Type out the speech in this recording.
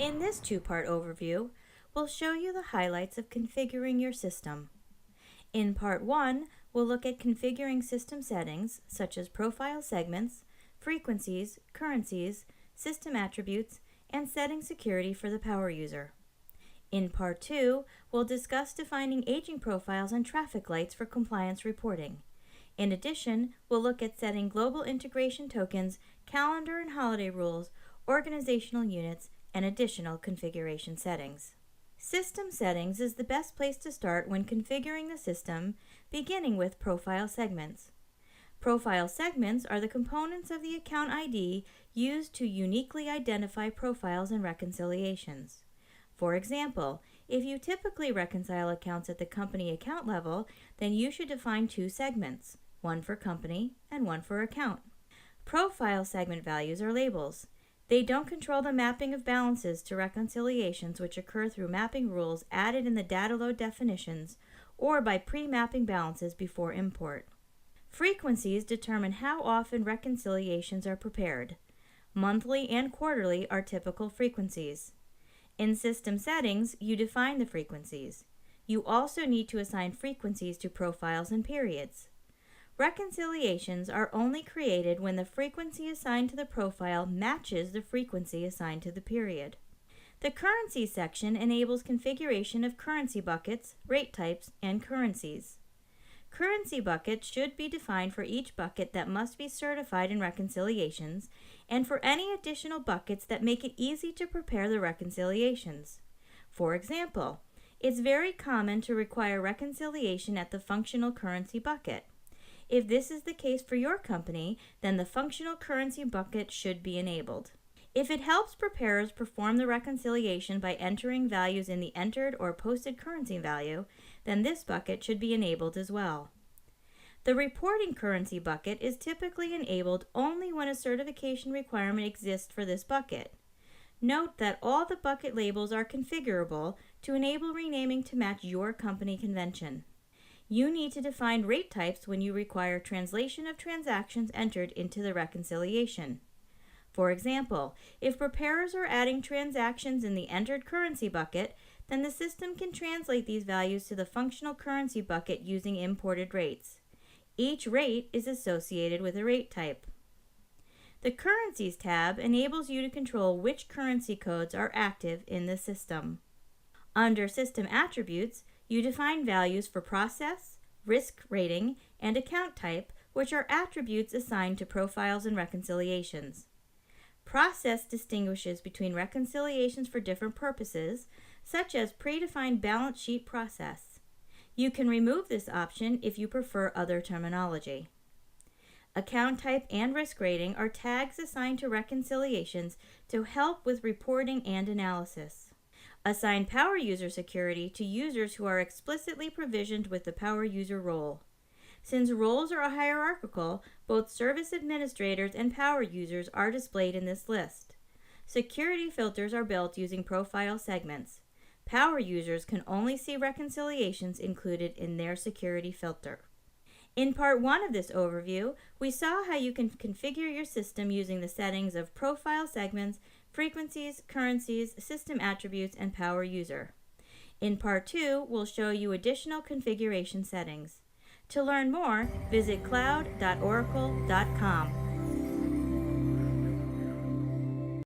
In this two-part overview, we'll show you the highlights of configuring your system. In Part 1, we'll look at configuring system settings such as profile segments, frequencies, currencies, system attributes, and setting security for the power user. In Part 2, we'll discuss defining aging profiles and traffic lights for compliance reporting. In addition, we'll look at setting global integration tokens, calendar and holiday rules, organizational units, and additional configuration settings. System settings is the best place to start when configuring the system, beginning with profile segments. Profile segments are the components of the account ID used to uniquely identify profiles and reconciliations. For example, if you typically reconcile accounts at the company account level, then you should define two segments, one for company and one for account. Profile segment values are labels. They don't control the mapping of balances to reconciliations which occur through mapping rules added in the data load definitions or by pre-mapping balances before import. Frequencies determine how often reconciliations are prepared. Monthly and quarterly are typical frequencies. In system settings, you define the frequencies. You also need to assign frequencies to profiles and periods. Reconciliations are only created when the frequency assigned to the profile matches the frequency assigned to the period. The Currencies section enables configuration of currency buckets, rate types, and currencies. Currency buckets should be defined for each bucket that must be certified in reconciliations and for any additional buckets that make it easy to prepare the reconciliations. For example, it's very common to require reconciliation at the functional currency bucket. If this is the case for your company, then the functional currency bucket should be enabled. If it helps preparers perform the reconciliation by entering values in the entered or posted currency value, then this bucket should be enabled as well. The reporting currency bucket is typically enabled only when a certification requirement exists for this bucket. Note that all the bucket labels are configurable to enable renaming to match your company convention. You need to define rate types when you require translation of transactions entered into the reconciliation. For example, if preparers are adding transactions in the entered currency bucket, then the system can translate these values to the functional currency bucket using imported rates. Each rate is associated with a rate type. The Currencies tab enables you to control which currency codes are active in the system. Under System Attributes, you define values for process, risk rating, and account type, which are attributes assigned to profiles and reconciliations. Process distinguishes between reconciliations for different purposes, such as predefined balance sheet process. You can remove this option if you prefer other terminology. Account type and risk rating are tags assigned to reconciliations to help with reporting and analysis. Assign power user security to users who are explicitly provisioned with the power user role. Since roles are hierarchical, both service administrators and power users are displayed in this list. Security filters are built using profile segments. Power users can only see reconciliations included in their security filter. In Part 1 of this overview, we saw how you can configure your system using the settings of profile segments, frequencies, currencies, system attributes, and power user. In Part 2, we'll show you additional configuration settings. To learn more, visit cloud.oracle.com.